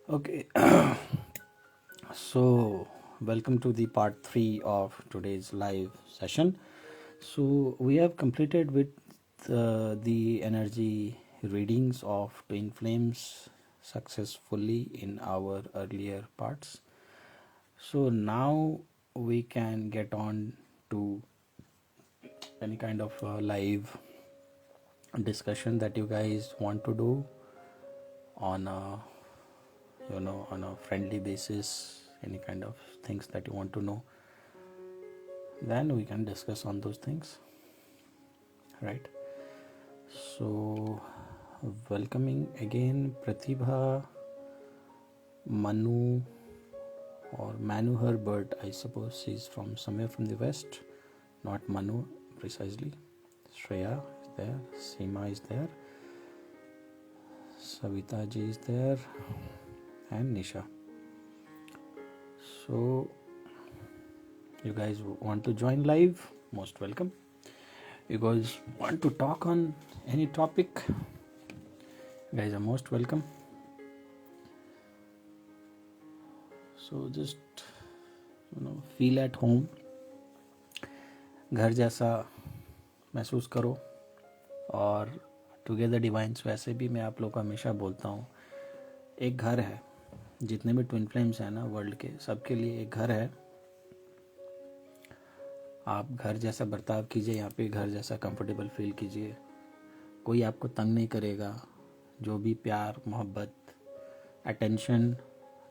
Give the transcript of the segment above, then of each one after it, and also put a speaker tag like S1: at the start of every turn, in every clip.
S1: Okay, so welcome to the part 3 of today's live session. So we have completed with the energy readings of twin flames successfully in our earlier parts. So now we can get on to any kind of live discussion that you guys want to do on a on a friendly basis, any kind of things that you want to know, then we can discuss on those things, right? So welcoming again Pratibha, Manu, or Manu Herbert. I suppose she's from somewhere from the west, not Manu precisely. Shreya is there, Seema is there, Savita ji is there, and Nisha. So you guys want to join live, most welcome. You guys want to talk on any topic, you guys are most welcome. So just feel at home, घर जैसा महसूस करो. और together divine's, वैसे भी मैं आप लोग को हमेशा बोलता हूँ, एक घर है. जितने भी ट्विन फ्लेम्स हैं ना वर्ल्ड के, सबके लिए एक घर है. आप घर जैसा बर्ताव कीजिए, यहाँ पे घर जैसा कंफर्टेबल फील कीजिए. कोई आपको तंग नहीं करेगा. जो भी प्यार, मोहब्बत, अटेंशन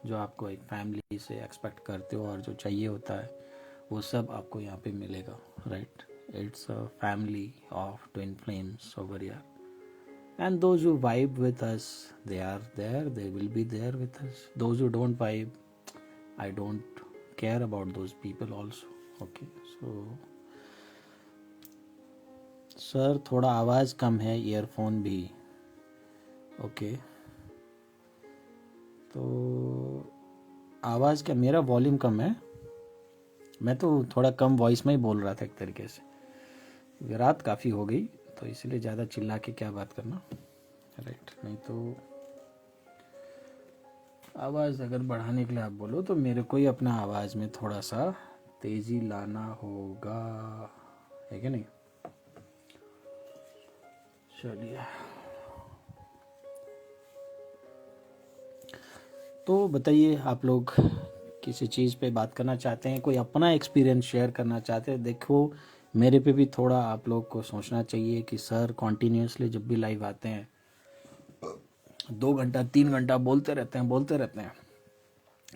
S1: जो आपको एक फैमिली से एक्सपेक्ट करते हो और जो चाहिए होता है, वो सब आपको यहाँ पे मिलेगा, right? It's a family of twin flames over here. And those who vibe with us, they are there, they will be there with us. Those who don't vibe, I don't care about those people also. Okay, so sir थोड़ा आवाज़ कम है, earphone भी. Okay, तो आवाज़ क्या, मेरा volume कम है? मैं तो थोड़ा कम वॉइस में ही बोल रहा था एक तरीके से. रात काफ़ी हो गई तो इसलिए ज़्यादा चिल्ला के क्या बात करना, राइट? नहीं तो आवाज़ अगर बढ़ाने के लिए आप बोलो तो मेरे को ही अपना आवाज़ में थोड़ा सा तेज़ी लाना होगा, है कि नहीं? चलिए, तो बताइए, आप लोग किसी चीज़ पे बात करना चाहते हैं, कोई अपना एक्सपीरियंस शेयर करना चाहते हैं? देखो, मेरे पे भी थोड़ा आप लोग को सोचना चाहिए कि सर कॉन्टीन्यूसली जब भी लाइव आते हैं 2 घंटा 3 घंटा बोलते रहते हैं.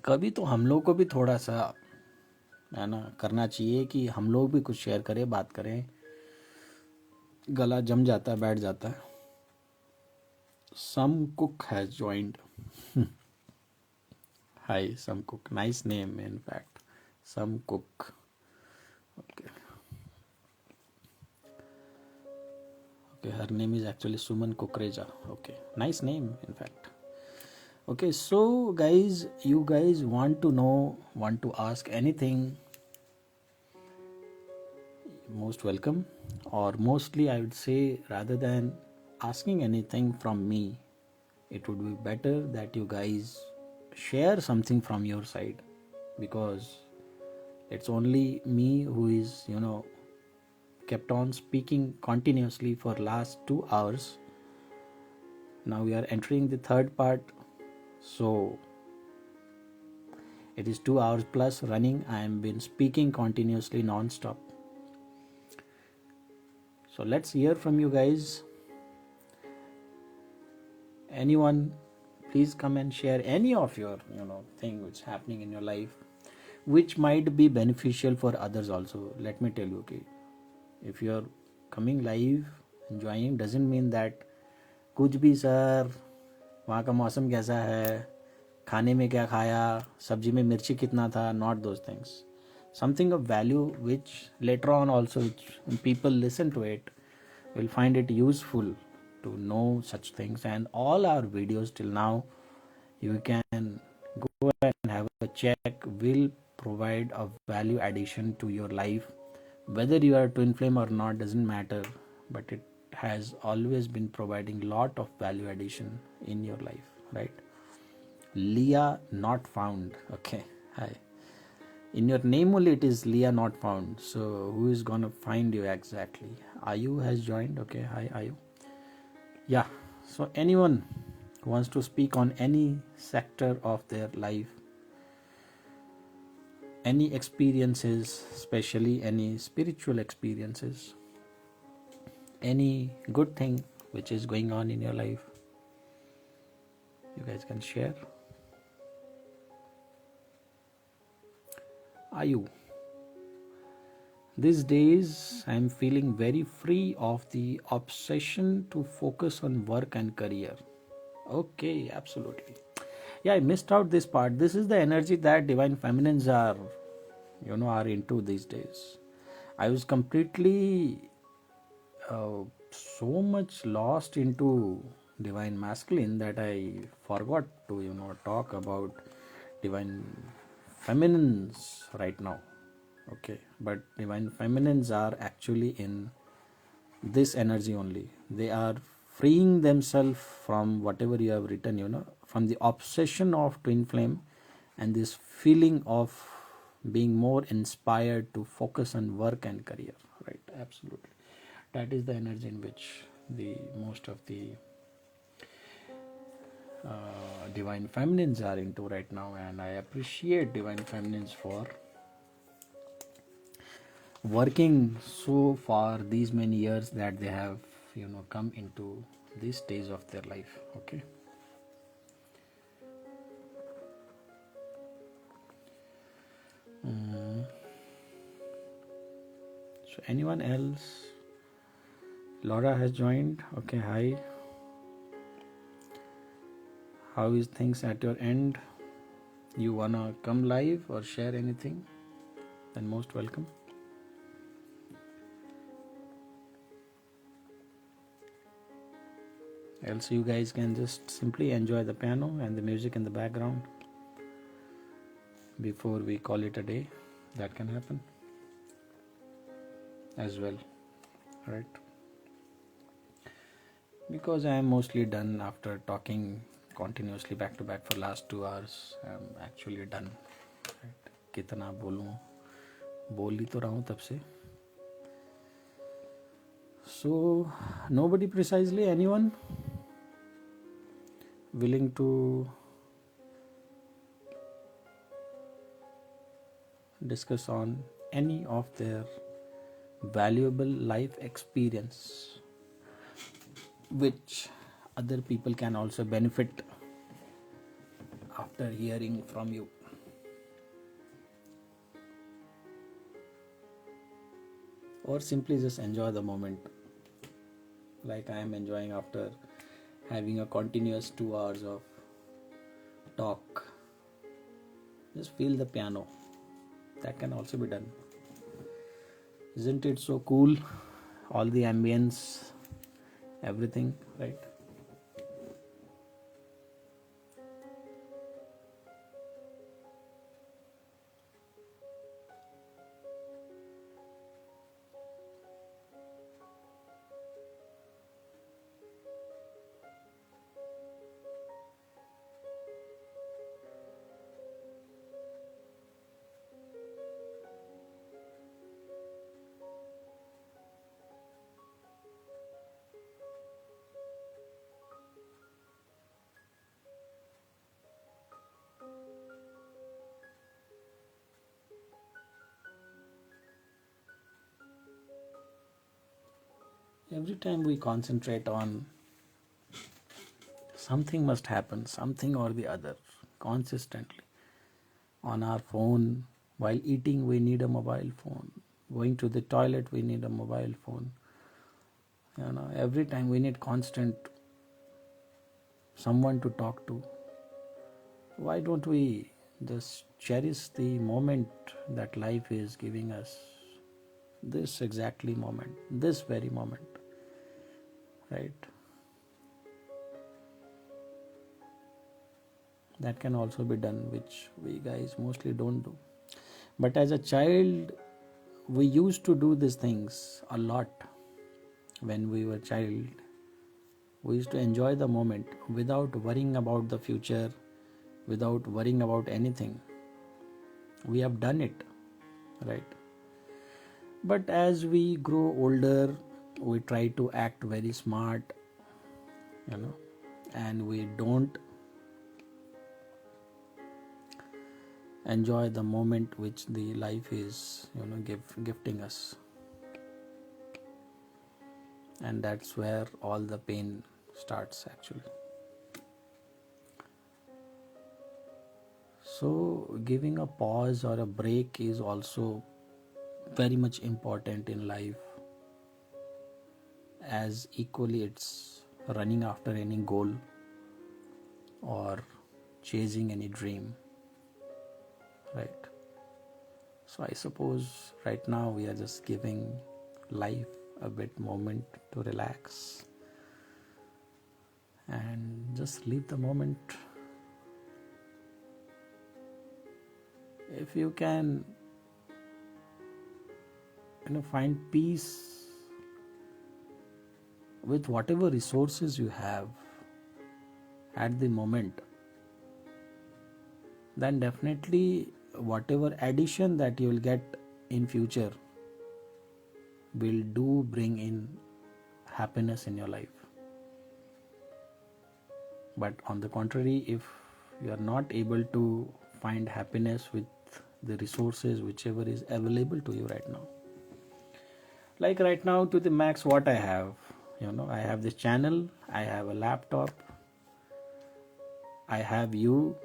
S1: कभी तो हम लोग को भी थोड़ा सा है ना करना चाहिए कि हम लोग भी कुछ शेयर करें, बात करें. गला जम जाता है, बैठ जाता है. Some cook has joined. Hi some cook, nice name in fact, some cook. Okay, her name is actually Suman Kukreja. Okay, nice name in fact. Okay, so guys, you guys want to know, want to ask anything, most welcome. Or mostly I would say, rather than asking anything from me, it would be better that you guys share something from your side, because it's only me who is kept on speaking continuously for last 2 hours. Now we are entering the third part, so it is 2 hours plus running. I am been speaking continuously non-stop. So let's hear from you guys. Anyone, please come and share any of your thing which is happening in your life, which might be beneficial for others also. Let me tell you, okay, if you are coming live enjoying, doesn't mean that कुछ भी sir वहाँ का मौसम कैसा है, खाने में क्या खाया, सब्जी में मिर्ची कितना था. Not those things. Something of value which later on also, when people listen to it, will find it useful to know such things. And all our videos till now, you can go and have a check, will provide a value addition to your life. Whether you are a twin flame or not doesn't matter, but it has always been providing lot of value addition in your life, right? Leah not found. Okay, hi. In your name only it is Leah not found. So who is gonna find you exactly? Ayu has joined. Okay, hi Ayu. Yeah. So anyone who wants to speak on any sector of their life, any experiences, especially any spiritual experiences, any good thing which is going on in your life, you guys can share. Ayu, these days I am feeling very free of the obsession to focus on work and career. Okay, absolutely. Yeah, I missed out this part. This is the energy that divine feminines are into these days. I was completely so much lost into divine masculine that I forgot to talk about divine feminines right now. Okay, but divine feminines are actually in this energy only. They are freeing themselves from whatever you have written, from the obsession of twin flame and this feeling of being more inspired to focus on work and career. Right, absolutely. That is the energy in which the most of the divine feminines are into right now, and I appreciate divine feminines for working so far these many years that they have come into this stage of their life. Okay. So anyone else? Laura has joined. Okay, hi. How is things at your end? You wanna come live or share anything? Then most welcome. Else you guys can just simply enjoy the piano and the music in the background before we call it a day. That can happen as well, right? Because I am mostly done after talking continuously back to back for last 2 hours. I'm actually done. Right? कितना बोलूं, बोल ही तो रहा हूँ तब से. So nobody precisely, anyone willing to discuss on any of their valuable life experience which other people can also benefit after hearing from you. Or simply just enjoy the moment like I am enjoying after having a continuous 2 hours of talk. Just feel the piano. That can also be done. Isn't it so cool? All the ambience, everything, right? Every time we concentrate on something must happen, something or the other, consistently. On our phone, while eating, we need a mobile phone. Going to the toilet, we need a mobile phone. Every time we need constant someone to talk to. Why don't we just cherish the moment that life is giving us? This exactly moment, this very moment, right? That can also be done, which we guys mostly don't do. But as a child, we used to do these things a lot. When we were child, we used to enjoy the moment without worrying about the future, without worrying about anything. We have done it, right? But as we grow older, we try to act very smart, and we don't enjoy the moment which the life is, gifting us. And that's where all the pain starts actually. So giving a pause or a break is also very much important in life, as equally it's running after any goal or chasing any dream, right? So I suppose right now we are just giving life a bit moment to relax and just leave the moment. If you can find peace with whatever resources you have at the moment, then definitely whatever addition that you will get in future will do bring in happiness in your life. But on the contrary, if you are not able to find happiness with the resources whichever is available to you right now, like right now to the max what I have, I have this channel, I have a laptop, I have you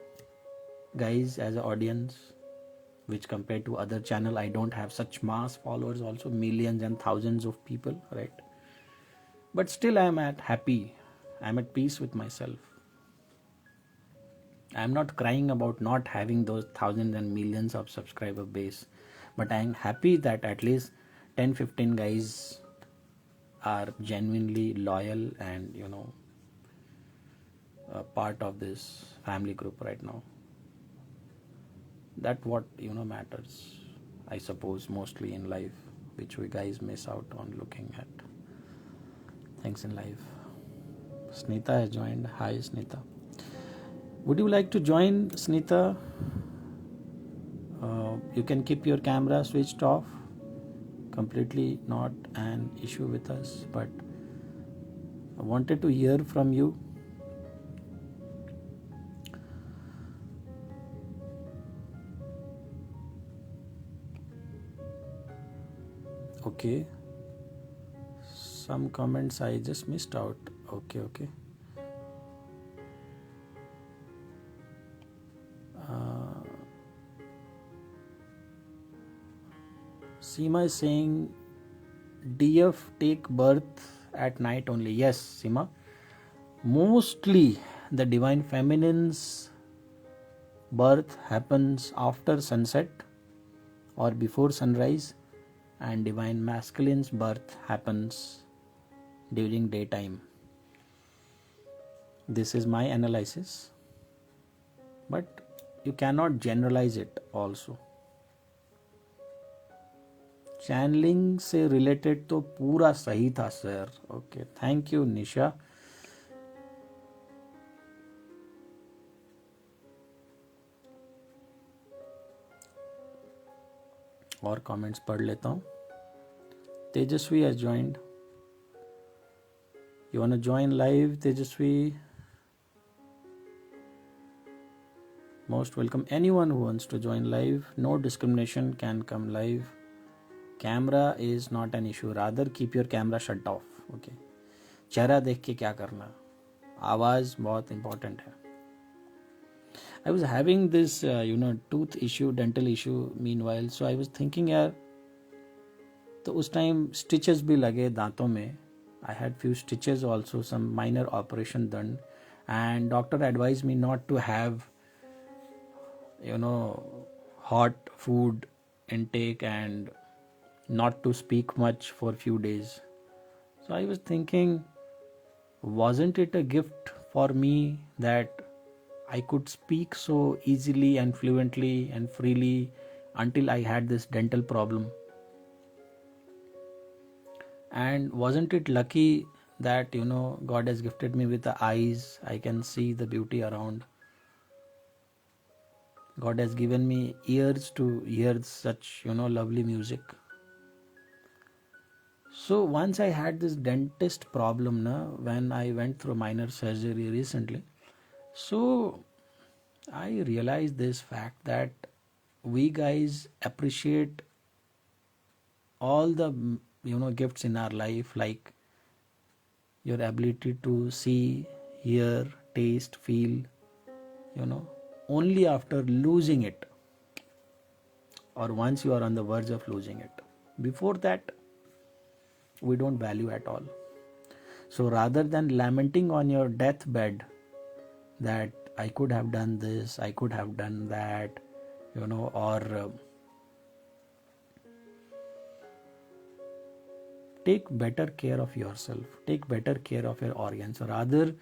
S1: guys as an audience, which compared to other channel I don't have such mass followers, also millions and thousands of people, right? But still I'm at peace with myself. I'm not crying about not having those thousands and millions of subscriber base, but I'm happy that at least 10-15 guys are genuinely loyal and a part of this family group right now. That what matters, I suppose, mostly in life, which we guys miss out on looking at things in life. Snita has joined. Hi Snita. Would you like to join, Snita? You can keep your camera switched off. Completely not an issue with us, but I wanted to hear from you. Okay. Some comments I just missed out. Okay. Seema is saying DF take birth at night only. Yes, Seema. Mostly the divine feminine's birth happens after sunset or before sunrise, and divine masculine's birth happens during daytime. This is my analysis, but you cannot generalize it also. Channelling से related तो पूरा सही था sir. Okay, thank you Nisha. और comments पढ़ लेता हूँ. Tejasvi has joined. You want to join live, Tejasvi? Most welcome. Anyone who wants to join live, no discrimination, can come live. Camera is not an issue. Rather keep your camera shut off. Okay. चेहरा देख के क्या करना, आवाज बहुत important है. I was having this tooth issue, dental issue meanwhile, so I was thinking यार, तो उस time stitches भी लगे दांतों में. I had few stitches also, some minor operation done, and doctor advised me not to have hot food intake and not to speak much for few days. So I was thinking, wasn't it a gift for me that I could speak so easily and fluently and freely until I had this dental problem? And wasn't it lucky that God has gifted me with the eyes? I can see the beauty around. God has given me ears to hear such, lovely music. So once I had this dentist problem when I went through minor surgery recently. So I realized this fact that we guys appreciate all the gifts in our life, like your ability to see, hear, taste, feel, only after losing it, or once you are on the verge of losing it. Before that, we don't value at all. So rather than lamenting on your deathbed that I could have done this, I could have done that, or take better care of yourself, take better care of your organs. Rather,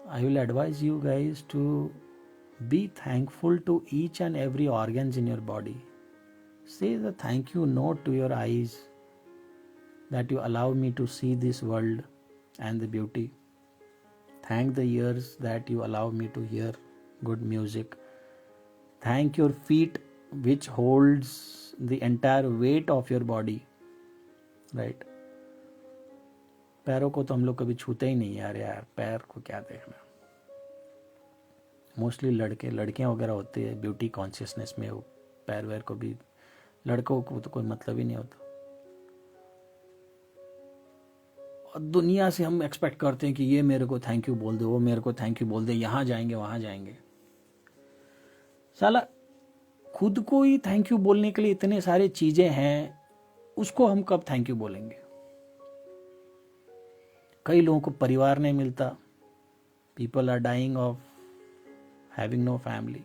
S1: I will advise you guys to be thankful to each and every organs in your body. Say the thank you note to your eyes that you allow me to see this world and the beauty. Thank the ears that you allow me to hear good music. Thank your feet which holds the entire weight of your body, right? पैरों को तो हम लोग कभी छूते ही नहीं यार पैर को क्या देखना. मोस्टली लड़कियां वगैरह होती है ब्यूटी कॉन्शियसनेस में, वो पैर वैर को भी, लड़कों को तो कोई मतलब ही नहीं होता. और दुनिया से हम एक्सपेक्ट करते हैं कि ये मेरे को थैंक यू बोल दे, वो मेरे को थैंक यू बोल दे, यहाँ जाएंगे वहाँ जाएंगे. साला खुद को ही थैंक यू बोलने के लिए इतने सारे चीजें हैं, उसको हम कब थैंक यू बोलेंगे? कई लोगों को परिवार नहीं मिलता. People are dying of having no family.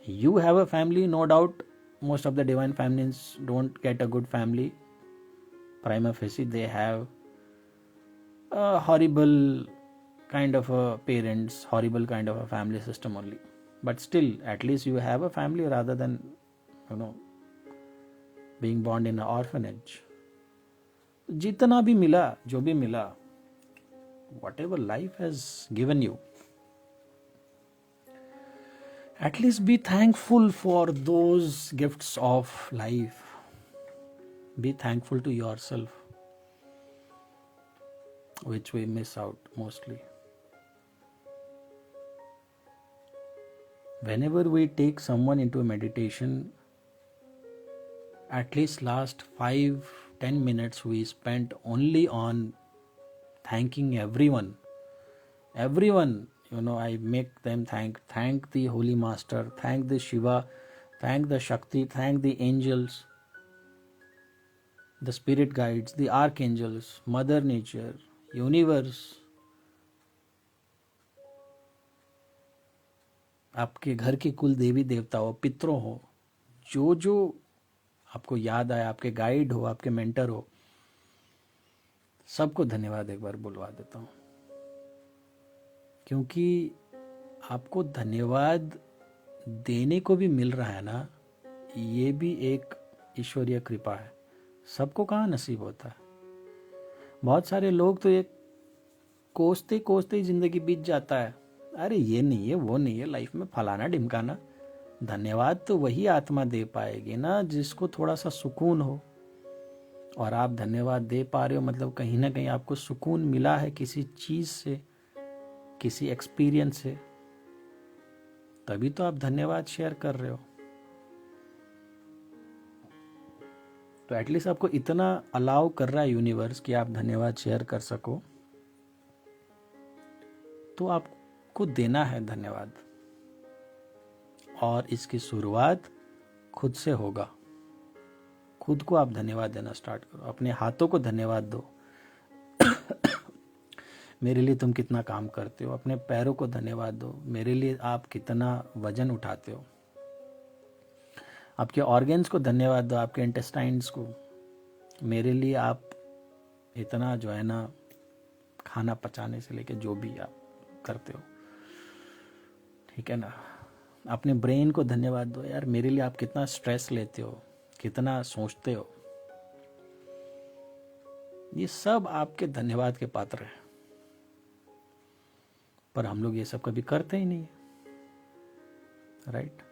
S1: You have a family, no doubt. Most of the divine feminines don't get a good family. Prima facie, they have a horrible kind of a parents, horrible kind of a family system only. But still, at least you have a family rather than, being born in an orphanage. जितना भी मिला, जो भी मिला, whatever life has given you, at least be thankful for those gifts of life. Be thankful to yourself, which we miss out mostly. Whenever we take someone into a meditation, at least last 5-10 minutes we spent only on thanking everyone. I make them thank the Holy Master, thank the Shiva, thank the Shakti, thank the angels, the spirit guides, the archangels, Mother Nature, universe. आपके घर के कुल देवी देवता हो, पितरों हो, जो जो आपको याद आए, आपके गाइड हो, आपके मेंटर हो, सबको धन्यवाद एक बार बुलवा देता हूँ. क्योंकि आपको धन्यवाद देने को भी मिल रहा है ना, ये भी एक ईश्वरीय कृपा है. सबको कहाँ नसीब होता है. बहुत सारे लोग तो ये कोसते कोसते ही जिंदगी बीत जाता है. अरे ये नहीं है, वो नहीं है, लाइफ में फलाना ढिमकाना. धन्यवाद तो वही आत्मा दे पाएगी ना जिसको थोड़ा सा सुकून हो. और आप धन्यवाद दे पा रहे हो मतलब कहीं ना कहीं आपको सुकून मिला है किसी चीज से, किसी एक्सपीरियंस से, तभी तो आप धन्यवाद शेयर कर रहे हो. तो एटलीस्ट आपको इतना अलाउ कर रहा है यूनिवर्स कि आप धन्यवाद शेयर कर सको, तो आपको देना है धन्यवाद. और इसकी शुरुआत खुद से होगा. खुद को आप धन्यवाद देना स्टार्ट करो. अपने हाथों को धन्यवाद दो. मेरे लिए तुम कितना काम करते हो. अपने पैरों को धन्यवाद दो. मेरे लिए आप कितना वजन उठाते हो. आपके ऑर्गन्स को धन्यवाद दो. आपके इंटेस्टाइन्स को. मेरे लिए आप इतना जो है ना खाना पचाने से लेके जो भी आप करते हो, ठीक है ना. अपने ब्रेन को धन्यवाद दो. यार मेरे लिए आप कितना स्ट्रेस लेते हो, कितना सोचते हो. ये सब आपके धन्यवाद के पात्र हैं. पर हम लोग ये सब कभी करते ही नहीं. राइट।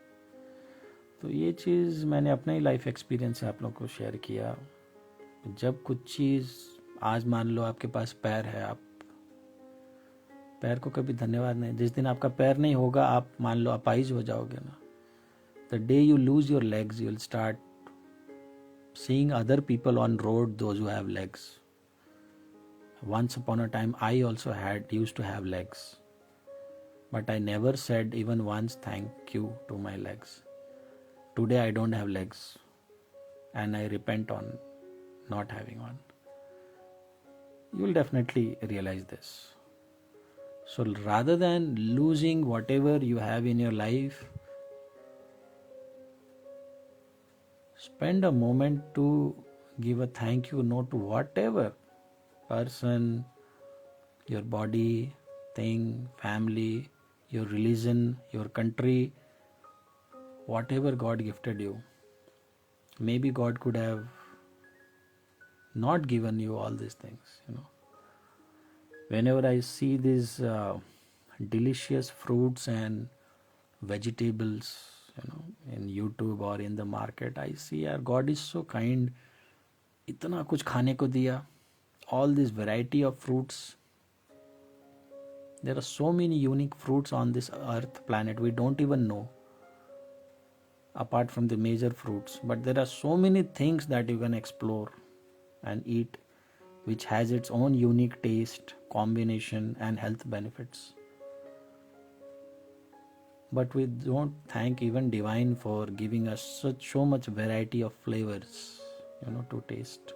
S1: तो ये चीज़ मैंने अपने ही लाइफ एक्सपीरियंस से आप लोगों को शेयर किया। जब कुछ चीज़, आज मान लो आपके पास पैर है, आप पैर को कभी धन्यवाद नहीं, जिस दिन आपका पैर नहीं होगा आप मान लो अपाहिज हो जाओगे ना, the day you lose your legs you will start seeing other people on road, those who have legs. Once upon a time I also used to have legs, but I never said even once thank you to my legs. Today I don't have legs and I repent on not having one. You will definitely realize this. So rather than losing whatever you have in your life, spend a moment to give a thank you note to whatever person, your body, thing, family, your religion, your country, whatever God gifted you. Maybe God could have not given you all these things, Whenever I see these delicious fruits and vegetables, in YouTube or in the market, I see our God is so kind. इतना कुछ खाने को दिया, all this variety of fruits. There are so many unique fruits on this earth planet we don't even know, apart from the major fruits. But there are so many things that you can explore and eat, which has its own unique taste, combination and health benefits. But we don't thank even divine for giving us so much variety of flavors, to taste.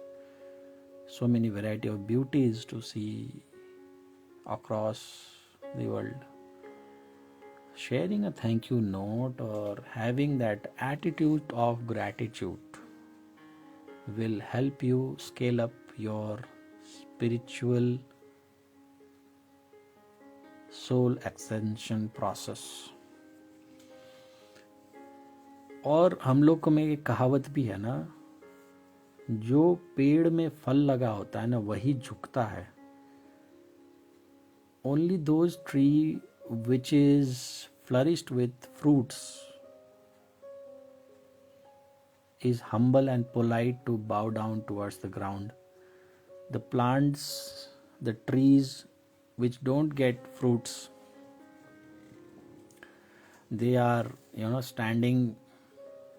S1: So many variety of beauties to see across the world. Sharing a thank you note or having that attitude of gratitude will help you scale up your spiritual soul ascension process. और हम लोग को में एक कहावत भी है ना, जो पेड़ में फल लगा होता है ना वही झुकता है. Only those tree which is flourished with fruits is humble and polite to bow down towards the ground. The plants, the trees which don't get fruits, they are standing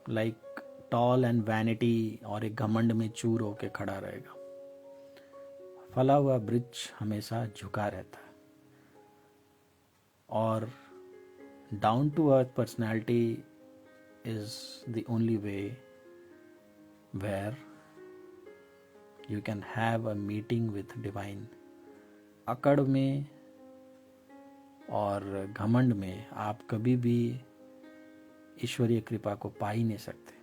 S1: like tall and vanity, और एक घमंड में चूर होके खड़ा रहेगा. फला हुआ वृक्ष हमेशा झुका रहता है. और down to earth personality is the only way where you can have a meeting with divine. अकड़ में और घमंड में आप कभी भी ईश्वरीय कृपा को पा ही नहीं सकते.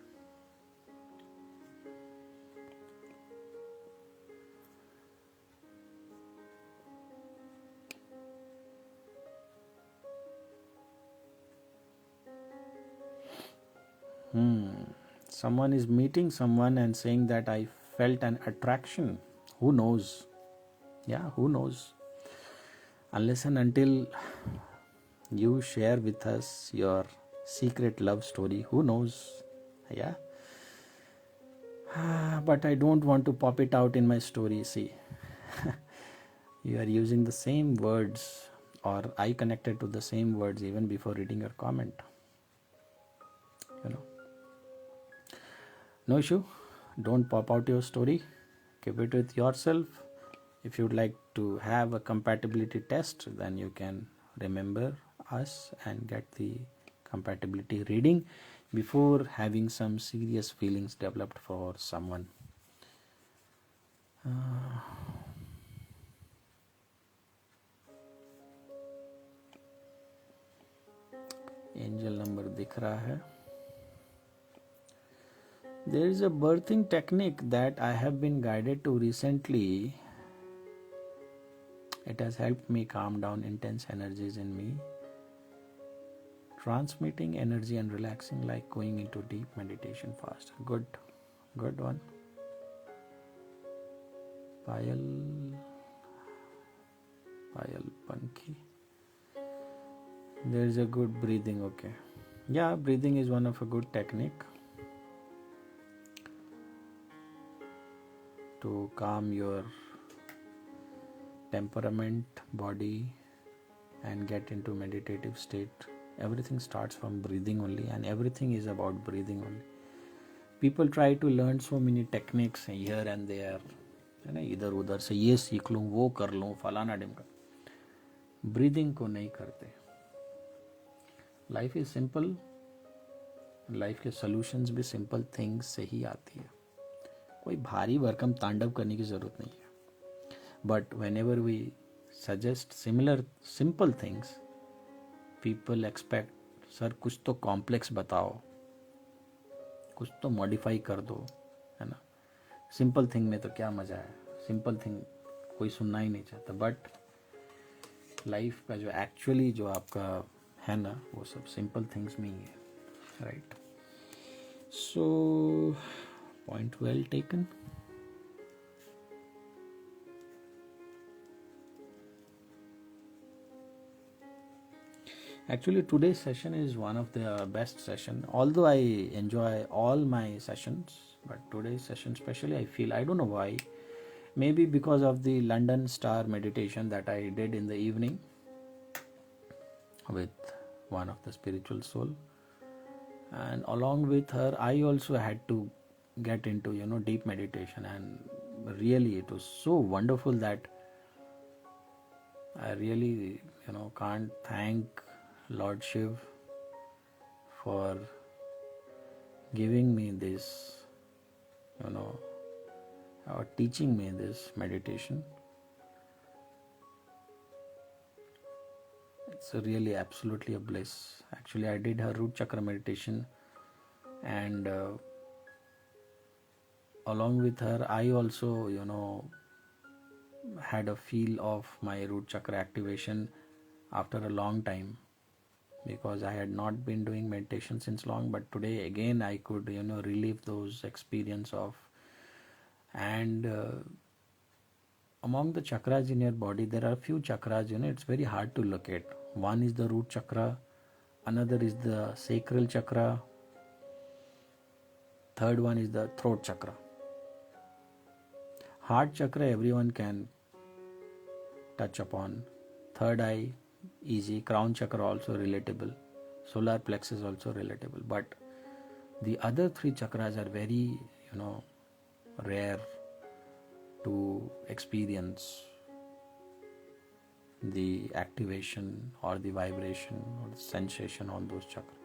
S1: Someone is meeting someone and saying that I felt an attraction. Who knows? Yeah, who knows? Unless and until you share with us your secret love story, who knows? Yeah. But I don't want to pop it out in my story. See, you are using the same words, or I connected to the same words even before reading your comment. No issue. Don't pop out your story. Keep it with yourself. If you'd like to have a compatibility test, then you can remember us and get the compatibility reading before having some serious feelings developed for someone. Angel number दिख रहा है. There is a birthing technique that I have been guided to recently. It has helped me calm down intense energies in me, transmitting energy and relaxing like going into deep meditation faster. Good one. Payal Pankhi. There is a good breathing, okay. Yeah, breathing is one of a good technique to calm your temperament, body, and get into meditative state. Everything starts from breathing only, and everything is about breathing only. People try to learn so many techniques here and there, है ना, इधर उधर से ये सीख लूँ, वो कर लूँ, फलाना ढिमका. ब्रीदिंग को नहीं करते. Life is simple. लाइफ के सॉल्यूशंस भी सिंपल थिंग्स से ही आती है. कोई भारी भरकम तांडव करने की ज़रूरत नहीं है. But whenever we suggest similar simple things, people expect, sir कुछ तो कॉम्प्लेक्स बताओ, कुछ तो मॉडिफाई कर दो, है ना. सिंपल थिंग में तो क्या मज़ा है. सिंपल थिंग कोई सुनना ही नहीं चाहता. बट लाइफ का जो एक्चुअली जो आपका है ना, वो सब सिंपल थिंग्स में ही है. Right. So point well taken. Actually, today's session is one of the best session. Although I enjoy all my sessions, but today's session especially, I feel, I don't know why. Maybe because of the London Star meditation that I did in the evening with one of the spiritual soul, and along with her, I also had to get into deep meditation, and really it was so wonderful that I really can't thank Lord Shiv for giving me this, or teaching me this meditation. It's really absolutely a bliss. Actually, I did her root chakra meditation, and along with her, I also, had a feel of my root chakra activation after a long time, because I had not been doing meditation since long. But today again I could relive those experience of. And among the chakras in your body, there are few chakras, it's very hard to locate. One is the root chakra, another is the sacral chakra, third one is the throat chakra. Heart chakra everyone can touch upon. Third eye, easy. Crown chakra also relatable. Solar plexus also relatable. But the other three chakras are very, rare to experience the activation or the vibration or the sensation on those chakras.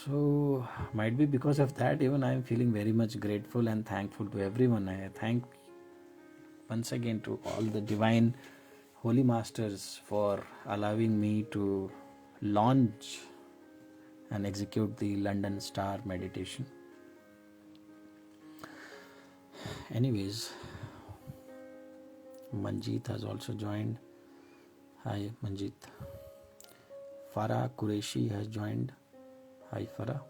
S1: So might be because of that, even I am feeling very much grateful and thankful to everyone. I thank once again to all the divine Holy Masters for allowing me to launch and execute the London Star meditation. Anyways, Manjeet has also joined. Hi Manjeet. Farah Qureshi has joined. Hi Farah.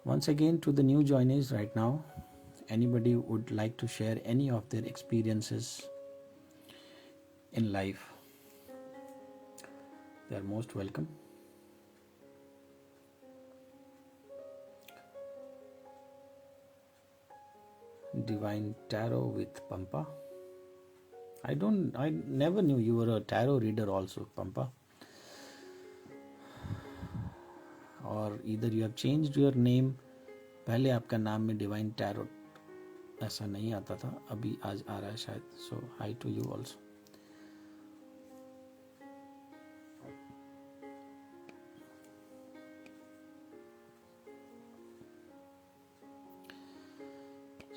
S1: Once again, to the new joinees right now, anybody would like to share any of their experiences in life, they are most welcome. Divine Tarot with Pampa. I never knew you were a tarot reader also, Pampa. और either you have changed your name. पहले आपका नाम में divine tarot ऐसा नहीं आता था, अभी आज आ रहा है शायद. So hi to you also.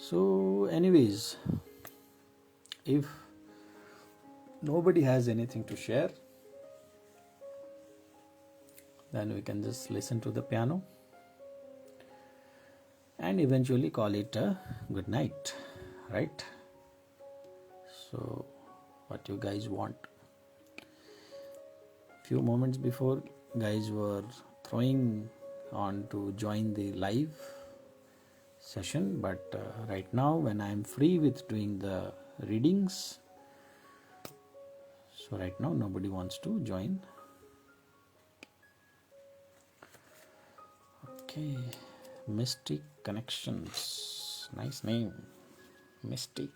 S1: So anyways, if nobody has anything to share, then we can just listen to the piano and eventually call it a good night, right? So what you guys want? Few moments before, guys were throwing on to join the live session, but right now when I am free with doing the readings, so right now nobody wants to join. Okay, Mystic Connections. Nice name, Mystic.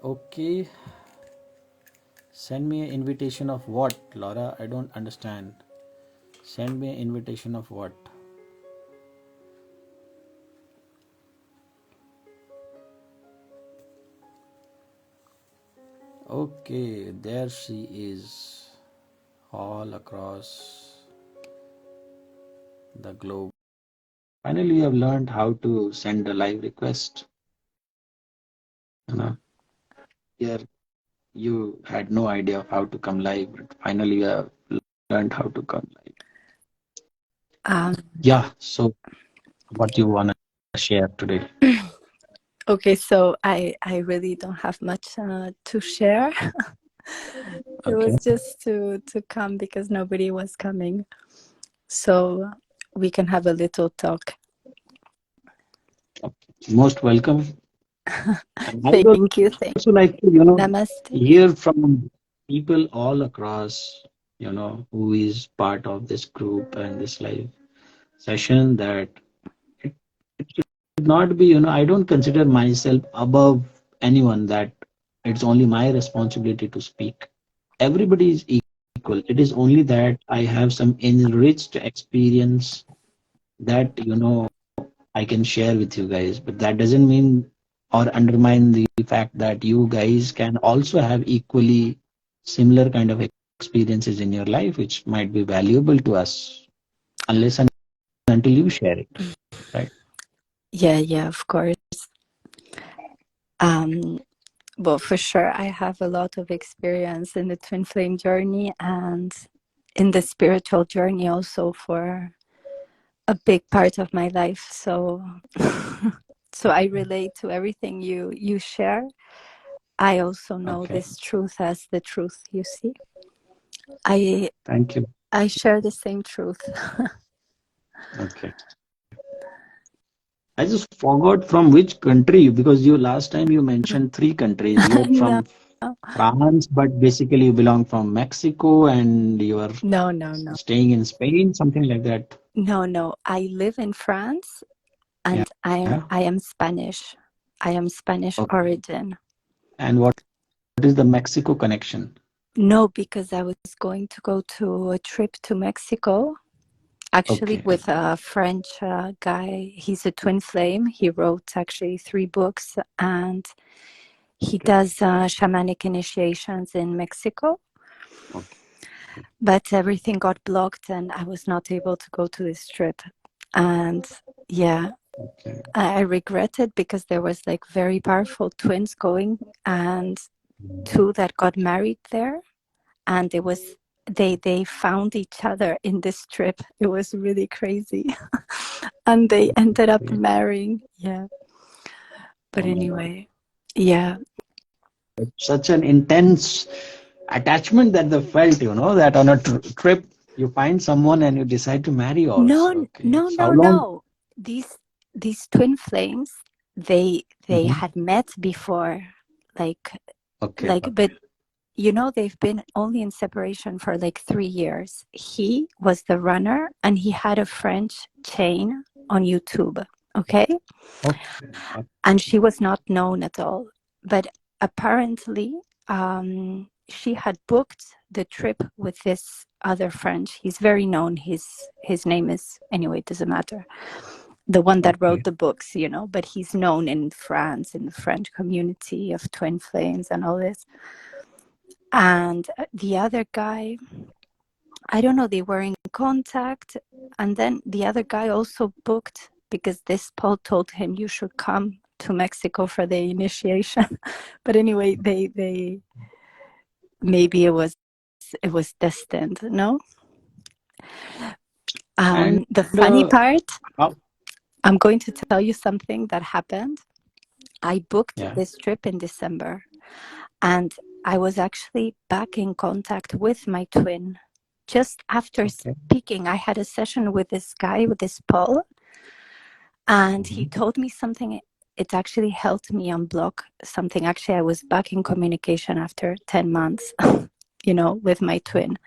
S1: Okay, send me an invitation of what, Laura? I don't understand. Send me an invitation of what? Okay, there she is, all across the globe. Finally, you have learned how to send a live request. You know, here you had no idea of how to come live, but finally you have learned how to come live. Yeah, so what you want to share today?
S2: Okay, so I really don't have much to share. It
S1: Okay.
S2: was just to come because nobody was coming, so we can have a little talk.
S1: Most welcome. And I would
S2: Thank you.
S1: also like to,
S2: Namaste.
S1: hear from people all across, who is part of this group and this live session that it, it should not be, I don't consider myself above anyone, that it's only my responsibility to speak. Everybody is equal. It is only that I have some enriched experience that, I can share with you guys, but that doesn't mean or undermine the fact that you guys can also have equally similar kind of experiences in your life, which might be valuable to us, unless and until you share it, right?
S2: Yeah, of course. Well, for sure, I have a lot of experience in the twin flame journey and in the spiritual journey also for a big part of my life. So, so I relate to everything you share. I also know
S1: Okay.
S2: this truth as the truth, you see.
S1: Thank you.
S2: I share the same truth.
S1: Okay. I just forgot from which country, because you last time you mentioned three countries. You're
S2: No,
S1: from France, but basically you belong from Mexico and you are
S2: no.
S1: staying in Spain, something like that.
S2: No. I live in France and
S1: Yeah.
S2: I am Spanish. I am Spanish
S1: Okay.
S2: origin.
S1: And what is the Mexico connection?
S2: No, because I was going to go to a trip to Mexico, actually
S1: Okay.
S2: with a French guy. He's a twin flame. He wrote actually 3 books and he does shamanic initiations in Mexico.
S1: Okay.
S2: But everything got blocked and I was not able to go to this trip. And yeah,
S1: Okay.
S2: I regret it because there was like very powerful twins going and 2 that got married there. And it was they found each other in this trip. It was really crazy. And they ended up marrying. Yeah. But anyway, yeah.
S1: Such an intense attachment that they felt, that on a trip you find someone and you decide to marry also. Okay. So how long?
S2: No. These twin flames, they
S1: Mhm.
S2: had met before, like
S1: Okay.
S2: but they've been only in separation for like 3 years. He was the runner and he had a French chain on YouTube. Okay.
S1: Okay.
S2: And she was not known at all. But apparently, she had booked the trip with this other friend. He's very known. His name is, anyway, it doesn't matter. The one that wrote the books, but he's known in France, in the French community of twin flames and all this. And the other guy, I don't know, they were in contact. And then the other guy also booked, because this Paul told him, you should come to Mexico for the initiation. But anyway, they maybe it was destined, no?
S1: And
S2: The funny part,
S1: how?
S2: I'm going to tell you something that happened. I booked
S1: Yeah.
S2: this trip in December and I was actually back in contact with my twin. Just after
S1: Okay.
S2: speaking, I had a session with this guy, with this Paul, and he
S1: Mhm.
S2: told me something. It actually helped me unblock something. Actually, I was back in communication after 10 months, with my twin.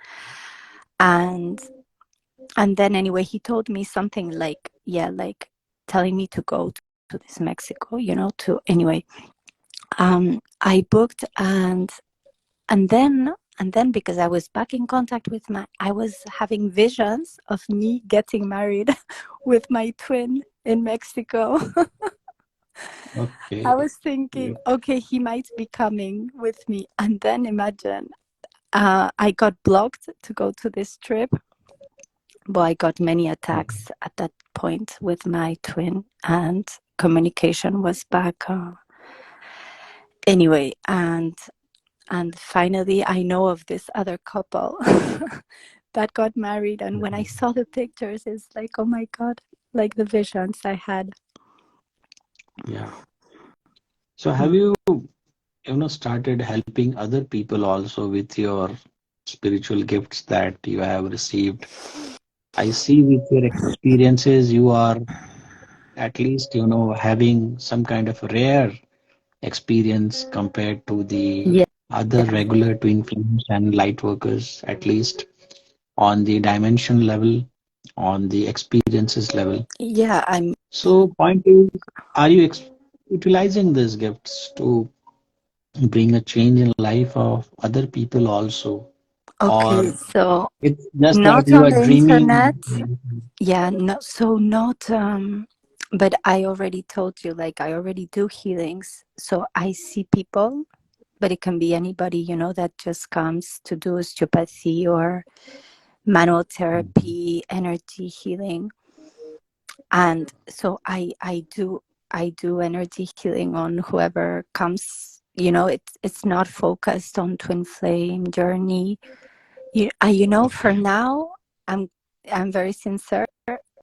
S2: And then anyway, he told me something like, telling me to go to this Mexico, to anyway. I booked and then because I was back in contact with I was having visions of me getting married with my twin in Mexico. I
S1: Okay.
S2: was thinking,
S1: Yep.
S2: okay, he might be coming with me. And then imagine, I got blocked to go to this trip. But I got many attacks at that point with my twin, and communication was back. Anyway, and finally, I know of this other couple that got married. And when I saw the pictures, it's like, oh my God, like the visions I had.
S1: Yeah. So have you started helping other people also with your spiritual gifts that you have received? I see with your experiences, you are at least, having some kind of rare experience compared to the
S2: Yeah,
S1: other regular twin flames and light workers, at least on the dimension level, on the experiences level.
S2: yeah.
S1: So, point is, are you utilizing these gifts to bring a change in life of other people also,
S2: Okay.
S1: or
S2: So
S1: it's just that
S2: not
S1: you
S2: on
S1: are
S2: the
S1: dreaming?
S2: internet. Yeah, no, so not. But I already told you, like I already do healings, so I see people. But it can be anybody, that just comes to do osteopathy or manual therapy, energy healing. And so I do energy healing on whoever comes. It's not focused on twin flame journey. For
S1: Okay.
S2: now, I'm very sincere.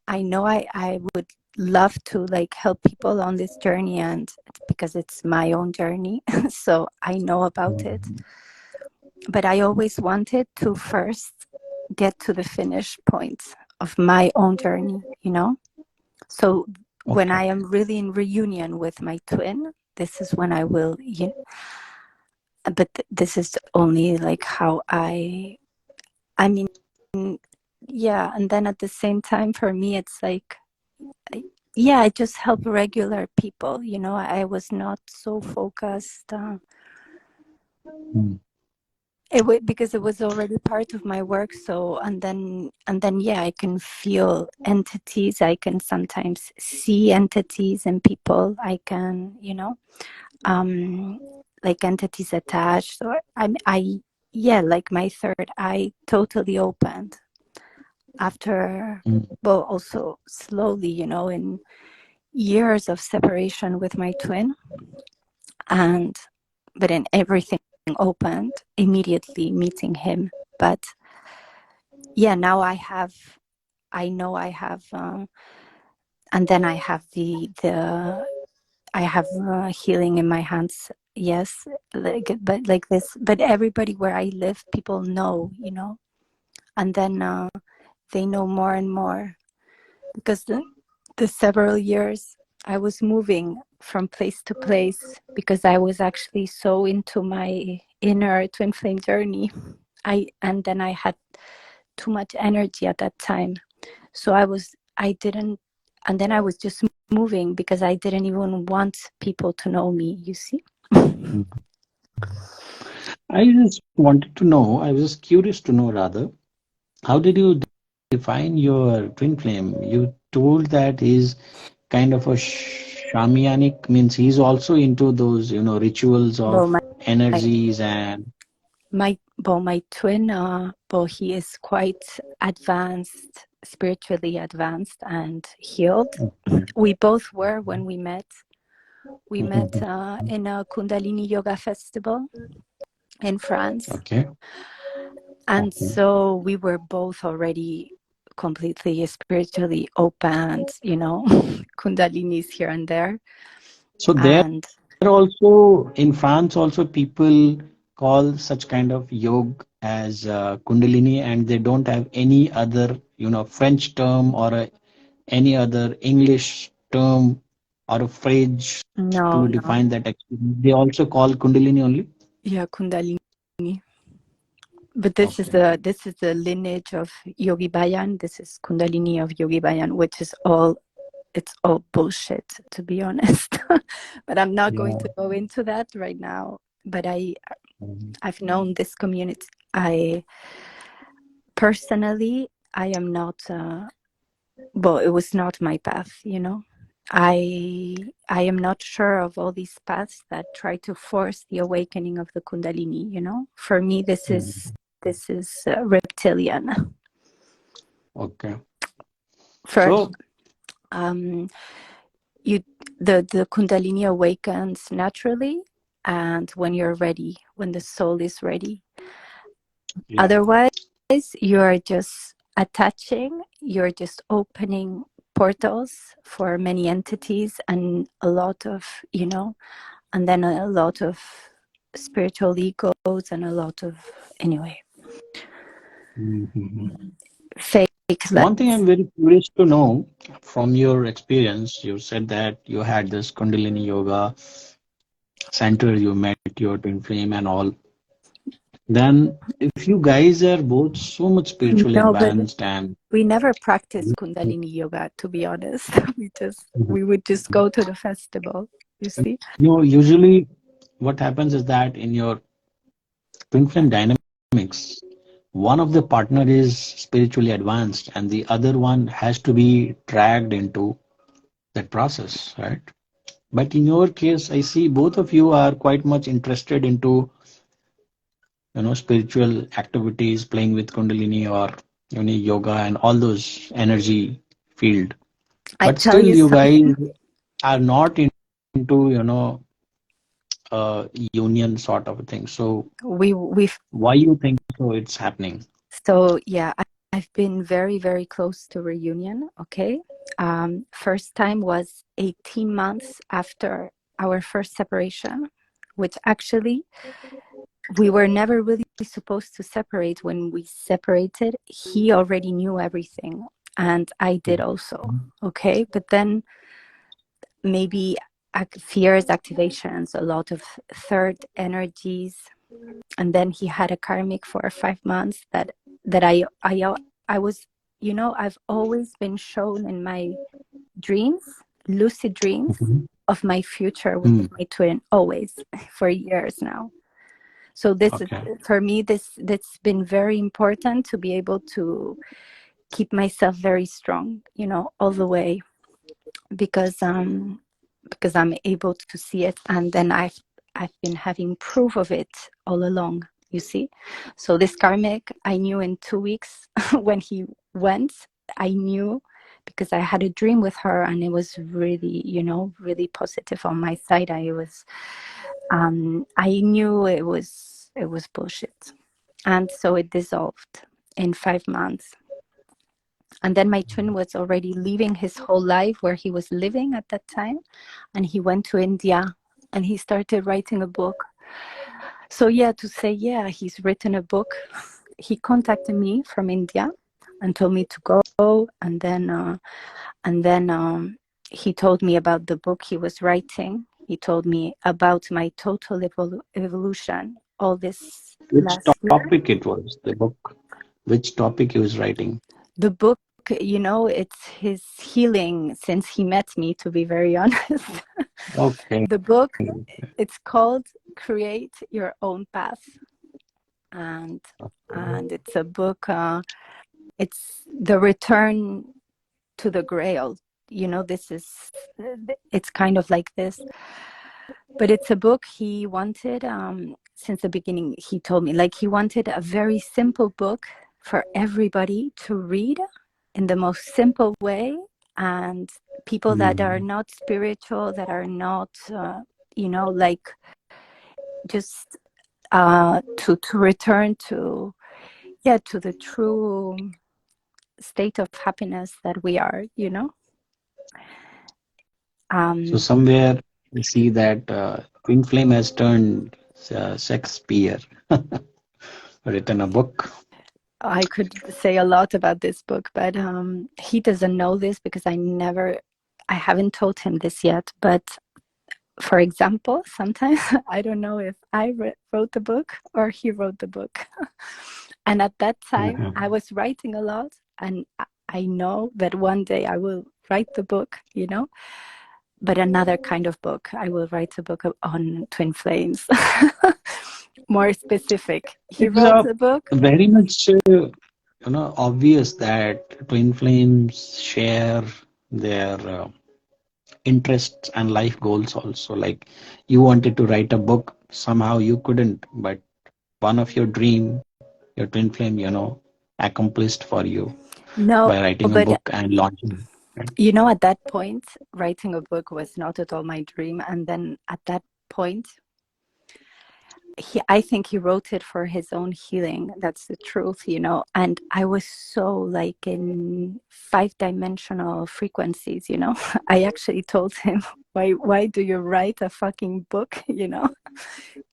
S2: I know I would love to like help people on this journey, and because it's my own journey, so I know about it.
S1: Mhm.
S2: But I always wanted to first get to the finish point of my own journey, So when
S1: Okay.
S2: I am really in reunion with my twin, this is when I will, but this is only like how I mean, yeah. And then at the same time, for me, it's like, yeah, I just help regular people, I was not so focused.
S1: Mm.
S2: Because it was already part of my work. So and then yeah, I can feel entities. I can sometimes see entities in people. I can, like entities attached. Or I yeah, like my third eye totally opened after.
S1: Mm.
S2: Well, also slowly, in years of separation with my twin, and but in everything opened immediately meeting him. But yeah, now I know I have, and then I have I have healing in my hands. Yes, but like this, but everybody where I live, people know, and then they know more and more, because the several years I was moving from place to place because I was actually so into my inner twin flame journey. And then I had too much energy at that time. So I didn't, and then I was just moving because I didn't even want people to know me, you see?
S1: Mm. I just wanted to know, I was curious to know rather, how did you define your twin flame? You told that he's kind of a shamanic, means he's also into those, rituals
S2: Well,
S1: of
S2: my
S1: energies and.
S2: my twin, he is quite advanced, spiritually advanced and healed.
S1: Okay.
S2: We both were when we met. We met
S1: Mhm.
S2: in a Kundalini yoga festival in France.
S1: Okay.
S2: And
S1: Okay.
S2: so we were both already completely spiritually opened, Kundalinis here and there.
S1: So there
S2: And
S1: also in France also people call such kind of yoga as Kundalini, and they don't have any other, French term or any other English term or a phrase to
S2: No, no.
S1: define that experience. They also call Kundalini only.
S2: Yeah, Kundalini. But
S1: Okay.
S2: this is the lineage of Yogi Bayan. This is Kundalini of Yogi Bayan, which is all it's all bullshit, to be honest. But I'm not going
S1: Yeah.
S2: to go into that right now. But
S1: Mhm.
S2: I've known this community. I personally, I am not. Well, it was not my path, you know. I am not sure of all these paths that try to force the awakening of the Kundalini. You know, for me, this is reptilian.
S1: Okay.
S2: For
S1: So,
S2: you, the Kundalini awakens naturally, and when you're ready, when the soul is ready.
S1: yeah.
S2: Otherwise, you're just attaching, you're just opening portals for many entities and a lot of, you know, and then a lot of spiritual egos and a lot of, anyway,
S1: Mhm.
S2: fake
S1: One thing
S2: lights.
S1: I'm very curious to know from your experience, you said that you had this Kundalini Yoga center, you met your twin flame and all. Then, if you guys are both so much spiritually
S2: No, but
S1: advanced and
S2: we never practiced Kundalini yoga, to be honest. We would just go to the festival, you see.
S1: usually what happens is that in your twin flame dynamics, one of the partner is spiritually advanced and the other one has to be dragged into that process, right? But in your case, I see both of you are quite much interested into spiritual activities, playing with Kundalini or yoga and all those energy field.
S2: I
S1: But
S2: tell
S1: still,
S2: you
S1: you guys
S2: something.
S1: are not into union sort of a thing. So
S2: We've
S1: why you think so? It's happening.
S2: So yeah, I've been very, very close to reunion. Okay. First time was 18 months after our first separation, which actually we were never really supposed to separate. When we separated, he already knew everything, and I did also. Okay. But then maybe fears, activations, a lot of third energies, and then he had a karmic for 5 months that I was, you know, I've always been shown in my dreams, lucid dreams,
S1: Mhm.
S2: of my future with
S1: Hmm.
S2: my twin, always, for years now. So this is,
S1: Okay.
S2: for me, that's been very important, to be able to keep myself very strong, you know, all the way, because I'm able to see it, and then I've been having proof of it all along, you see. So this karmic, I knew in 2 weeks when he went. I knew because I had a dream with her, and it was really, you know, really positive on my side. I knew it was bullshit, and so it dissolved in 5 months. And then my twin was already living his whole life where he was living at that time, and he went to India and he started writing a book. So yeah, to say, yeah, he's written a book. He contacted me from India and told me to go, and then he told me about the book he was writing. He told me about my total evolution all this
S1: Which
S2: last year.
S1: topic it was, the book? Which topic he was writing?
S2: The book, you know, it's his healing since he met me, to be very honest.
S1: Okay.
S2: The book, it's called Create Your Own Path, and it's a book, it's the return to the grail, you know. It's kind of like this, but it's a book he wanted, since the beginning. He told me, like, he wanted a very simple book for everybody to read in the most simple way, and people that are
S1: Hmm.
S2: not spiritual, that are not, like, just to return to, yeah, to the true state of happiness that we are, you know.
S1: So
S2: um
S1: somewhere we see that twin flame has turned Shakespeare written a book.
S2: I could say a lot about this book, but he doesn't know this because I haven't told him this yet. But for example, sometimes I don't know if I wrote the book or he wrote the book. And at that time, I was writing a lot, and I know that one day I will write the book, but another kind of book. I will write a book on twin flames, more specific. He
S1: It's
S2: wrote the book.
S1: very much obvious that twin flames share their interests and life goals also. Like you wanted to write a book, somehow you couldn't, but one of your dream, your twin flame, accomplished for you
S2: No,
S1: by writing a
S2: but
S1: book and launching. Right?
S2: at that point, writing a book was not at all my dream. And then at that point, I think he wrote it for his own healing. That's the truth, And I was so like in 5-dimensional frequencies, I actually told him, why do you write a fucking book,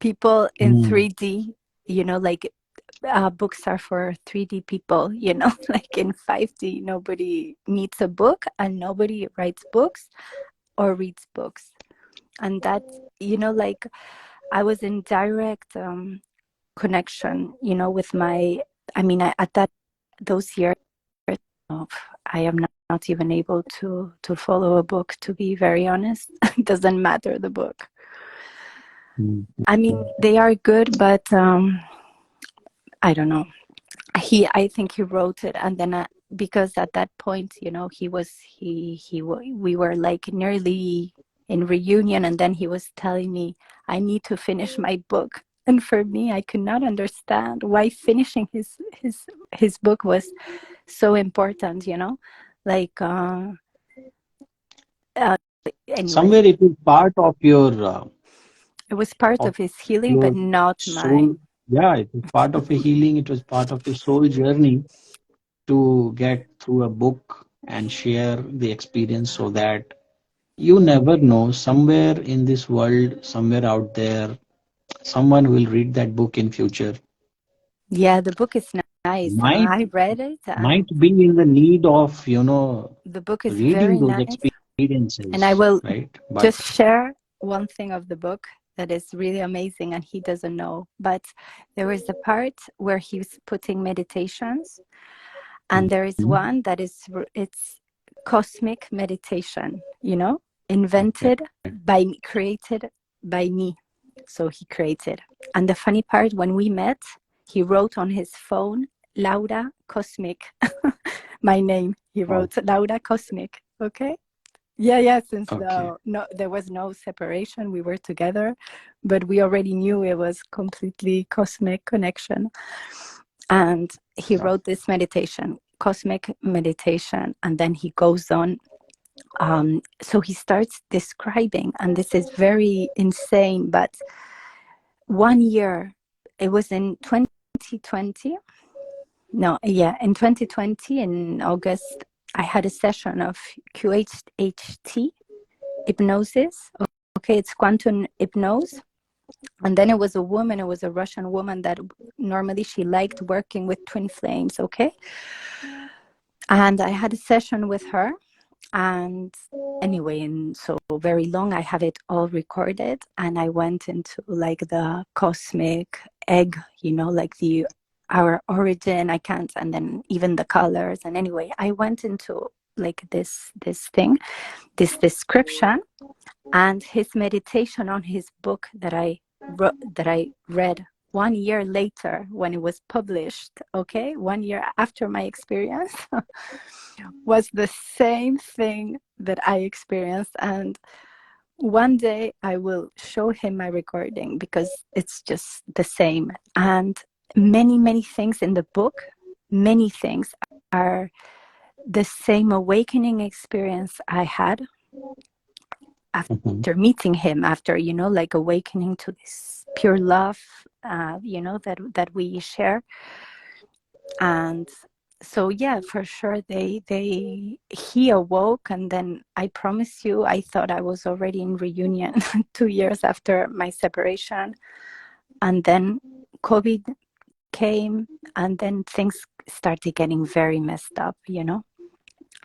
S2: People in 3D, like books are for 3D people, like in 5D, nobody needs a book and nobody writes books or reads books. And that, like I was in direct connection, with at those years, I am not even able to follow a book, to be very honest. It doesn't matter, the book. They are good, but I don't know. I think he wrote it, and then because at that point, we were like nearly in reunion, and then he was telling me, I need to finish my book. And for me, I could not understand why finishing his book was so important, like anyway.
S1: Somewhere it is part of your
S2: It was part of his healing, but not
S1: soul.
S2: mine.
S1: Yeah, it was part of a healing. It was part of your soul journey to get through a book and share the experience, so that you never know, somewhere in this world, somewhere out there, someone will read that book in future,
S2: Yeah, the book is nice.
S1: might
S2: I read it, and
S1: might be in the need of
S2: the book is
S1: reading
S2: very
S1: those
S2: nice. And I
S1: experiences,
S2: will
S1: right? But
S2: just share one thing of the book that is really amazing, and he doesn't know. But there is a part where he's putting meditations, and there is one that it's cosmic meditation, invented by me, created by me. So he created. And the funny part, when we met, he wrote on his phone, Laura Cosmic, my name. He wrote Laura Cosmic. Okay. Yeah. Since there was no separation, we were together, but we already knew it was completely cosmic connection. And he wrote this meditation, cosmic meditation, and then he goes on. So he starts describing, and this is very insane, but 1 year, it was in 2020. No, yeah, in 2020, in August, I had a session of QHHT hypnosis. Okay, it's quantum hypnosis. And then it was a Russian woman that normally she liked working with twin flames. Okay. And I had a session with her. And anyway, and so very long, I have it all recorded. And I went into like the cosmic egg, like our origin. I can't, and then even the colors. And anyway, I went into like this thing, this description, and his meditation on his book that I read 1 year later when it was published. Okay, 1 year after my experience. Was the same thing that I experienced. And one day I will show him my recording, because it's just the same. And many things in the book, many things are the same awakening experience I had after meeting him, after, like awakening to this pure love, that we share. And so yeah, for sure he awoke, and then I promise you, I thought I was already in reunion 2 years after my separation. and then COVID came, and then things started getting very messed up, you know.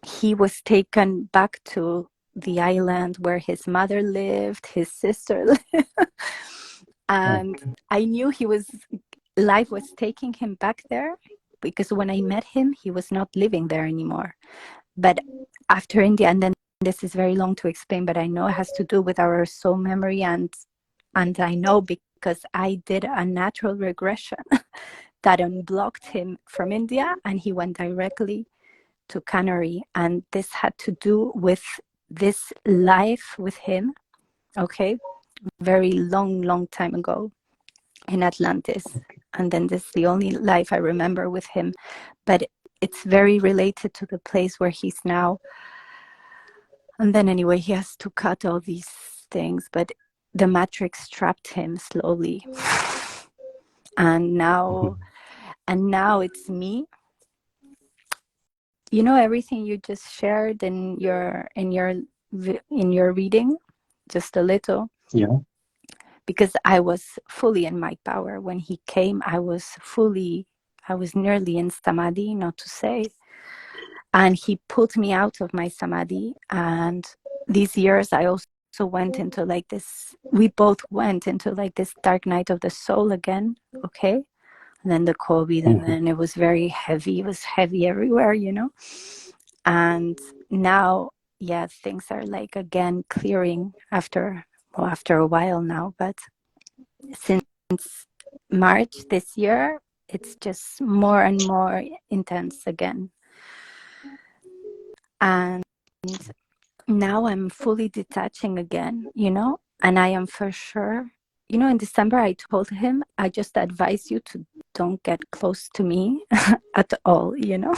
S2: He was taken back to the island where his mother lived, his sister lived, and I knew life was taking him back there, because when I met him, he was not living there anymore. But after India, and then this is very long to explain, but I know it has to do with our soul memory, and I know because I did a natural regression that unblocked him from India, and he went directly to Canary, and this had to do with this life with him, okay, very long time ago in Atlantis. And then this is the only life I remember with him, but it's very related to the place where he's now. And then anyway, he has to cut all these things, but the matrix trapped him slowly. And now it's me. You know, everything you just shared in your reading, just a little.
S1: Yeah.
S2: Because I was fully in my power. When he came, I was nearly in samadhi, not to say. And he pulled me out of my samadhi. And these years, I also went into like this, we both went into like this dark night of the soul again, okay? And then the COVID, and then it was very heavy. It was heavy everywhere, you know? And now, yeah, things are like again clearing after a while now. But since March this year, it's just more and more intense again. And now I'm fully detaching again, you know, and I am for sure, you know, in December, I told him, I just advise you to don't get close to me at all, you know,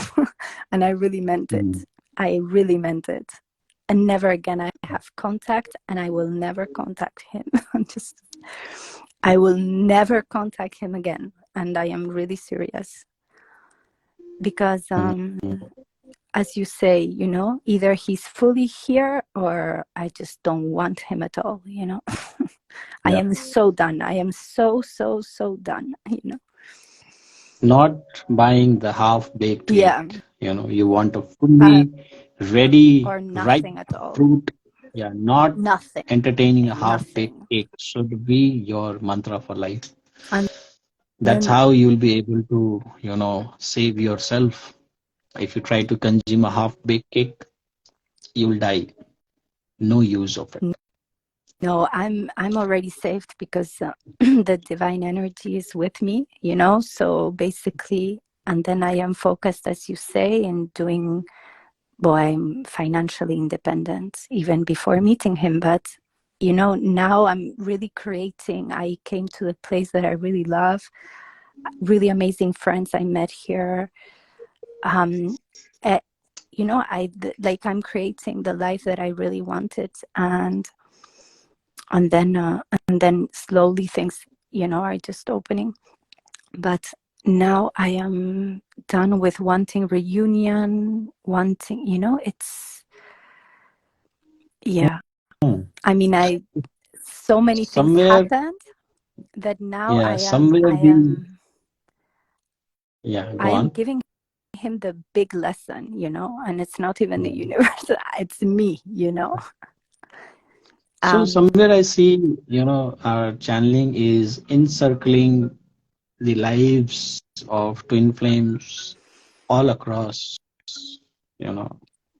S2: and I really meant it. I really meant it. And never again I have contact, and I will never contact him. I will never contact him again. And I am really serious. Because as you say, you know, either he's fully here or I just don't want him at all, you know. I am so done. I am so done, you know.
S1: Not buying the half-baked
S2: Yeah.
S1: meat. You know, you want a fully ready,
S2: Or
S1: ripe
S2: nothing at all.
S1: fruit. Yeah, not
S2: Nothing.
S1: entertaining a half-baked
S2: Nothing.
S1: cake should be your mantra for life.
S2: And
S1: That's
S2: then
S1: how you'll be able to, you know, save yourself. If you try to consume a half-baked cake, you'll die. No use of it.
S2: no, I'm already saved because the divine energy is with me, you know. So basically, and then I am focused, as you say, in doing. Well, I'm financially independent even before meeting him, but you know, now I'm really creating. I came to a place that I really love. Really amazing friends I met here. You know, I'm creating the life that I really wanted, and then slowly things, you know, are just opening. But now I am done with wanting reunion, wanting, you know, it's, yeah. I mean, so many things
S1: Somewhere,
S2: happened that now
S1: yeah,
S2: I am
S1: somewhere yeah, go on.
S2: giving him the big lesson, you know, and it's not even the universe, it's me, you know.
S1: So somewhere I see, you know, our channeling is encircling the lives of twin flames all across. You know,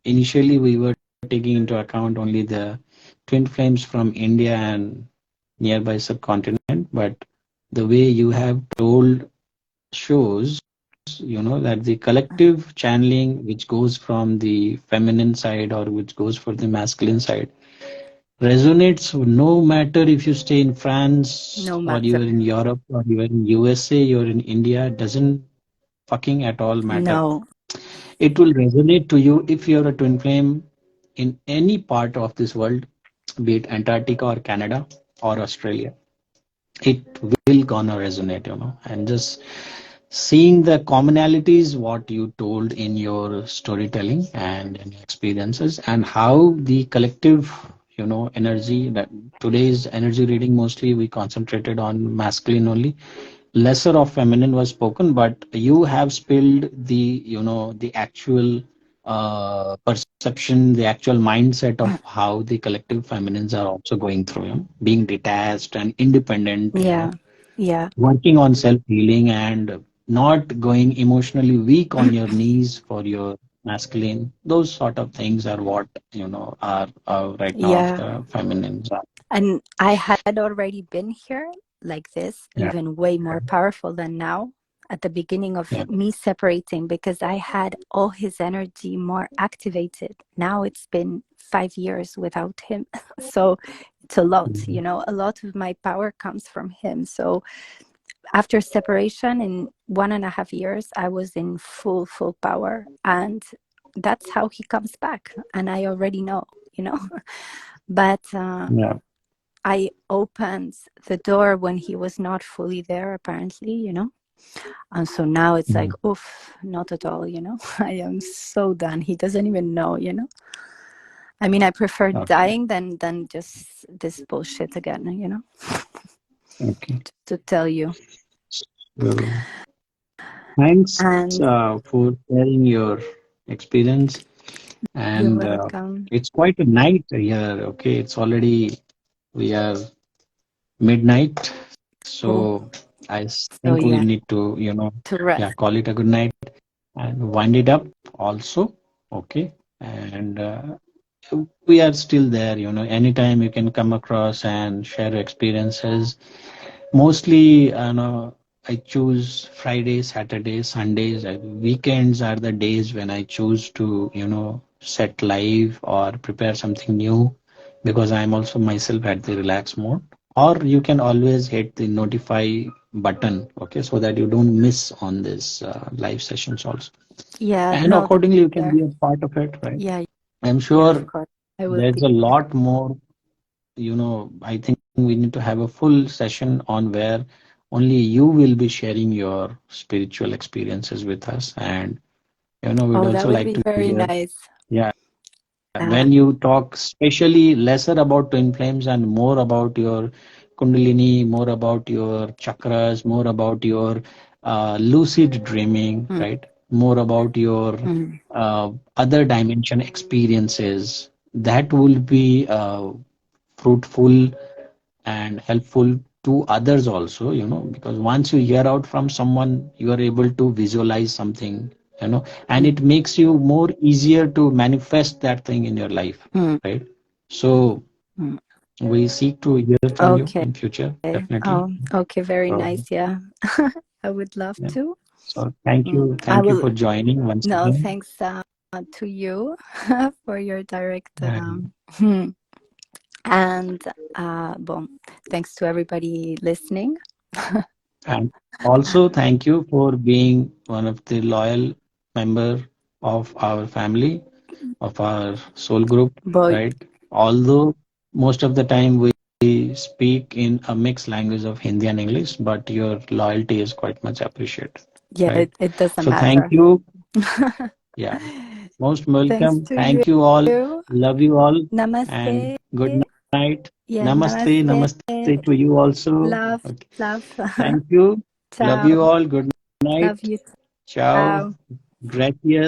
S1: initially we were taking into account only the twin flames from India and nearby subcontinent, but the way you have told shows, you know, that the collective channeling which goes from the feminine side or which goes for the masculine side resonates no matter if you stay in France
S2: No
S1: or you
S2: matter.
S1: are in Europe or you are in USA, you're in India, doesn't fucking at all matter.
S2: No.
S1: It will resonate to you if you're a twin flame in any part of this world, be it Antarctica or Canada or Australia. It will gonna resonate, you know, and just seeing the commonalities what you told in your storytelling and in your experiences and how the collective, energy. That today's energy reading, mostly we concentrated on masculine only, lesser of feminine was spoken, but you have spilled the actual perception, the actual mindset of how the collective feminines are also going through, being detached and independent,
S2: Yeah, yeah,
S1: working on self healing and not going emotionally weak on your knees for your masculine. Those sort of things are what are right now of
S2: yeah.
S1: the feminines are.
S2: And I had already been here like this,
S1: Yeah,
S2: even way more powerful than now, at the beginning of
S1: yeah,
S2: me separating, because I had all his energy more activated. Now it's been 5 years without him. So it's a lot,
S1: mhm,
S2: a lot of my power comes from him. So after separation in 1.5 years, I was in full power. And that's how he comes back. And I already know. But
S1: yeah,
S2: I opened the door when he was not fully there, apparently. And so now it's like,
S1: mhm.
S2: oof, not at all. I am so done. He doesn't even know. I mean, I prefer
S1: Okay,
S2: dying than just this bullshit again,
S1: okay.
S2: to tell you.
S1: So thanks
S2: And
S1: for sharing your experience.
S2: you're
S1: And
S2: welcome.
S1: it's quite a night here. Okay, it's already we are midnight,
S2: Oh,
S1: so I
S2: so
S1: think we
S2: yeah,
S1: need to
S2: to
S1: yeah,
S2: rest.
S1: call it a good night and wind it up also. Okay, and we are still there. Anytime you can come across and share experiences. Mostly, I choose Friday, Saturday, Sundays. Weekends are the days when I choose to, set live or prepare something new because I'm also myself at the relax mode. Or you can always hit the notify button, okay, so that you don't miss on this live sessions also.
S2: Yeah,
S1: And
S2: no,
S1: accordingly, you can
S2: there.
S1: be a part of it, right?
S2: Yeah,
S1: I'm
S2: yeah, of
S1: sure
S2: course. I will
S1: there's
S2: be
S1: a
S2: there.
S1: lot more. I think we need to have a full session on where only you will be sharing your spiritual experiences with us. And, we'd
S2: Oh, that
S1: also
S2: would
S1: like
S2: be
S1: to
S2: very
S1: hear,
S2: nice.
S1: yeah,
S2: Uh,
S1: when you talk especially lesser about twin flames and more about your kundalini, more about your chakras, more about your lucid dreaming,
S2: mm,
S1: right? More about your
S2: mm,
S1: other dimension experiences, that will be fruitful and helpful to others also, because once you hear out from someone, you are able to visualize something, and
S2: mm,
S1: it makes you more easier to manifest that thing in your life,
S2: mm,
S1: right? So
S2: mm.
S1: we seek to hear from you
S2: Okay.
S1: in future, definitely.
S2: Oh, okay. Very
S1: So,
S2: nice. Yeah. I would love
S1: yeah.
S2: to.
S1: So
S2: Mm. I
S1: thank you
S2: will.
S1: for joining once
S2: No,
S1: again.
S2: thanks to you for your direct.
S1: And
S2: And bon, thanks to everybody listening.
S1: And also thank you for being one of the loyal member of our family, of our soul group,
S2: But
S1: right? Although most of the time we speak in a mixed language of Hindi and English, but your loyalty is quite much appreciated,
S2: yeah,
S1: right?
S2: it doesn't
S1: So thank
S2: matter.
S1: you. Yeah, most
S2: Thanks
S1: welcome.
S2: to
S1: Thank you all.
S2: you.
S1: Love you all and
S2: Namaste.
S1: good night.
S2: Yeah,
S1: Namaste.
S2: namaste.
S1: Namaste to you also.
S2: Love,
S1: Okay.
S2: love.
S1: Thank you. Love
S2: Ciao.
S1: you all. Good
S2: Love
S1: night.
S2: you.
S1: Ciao.
S2: Ciao.
S1: Gracias.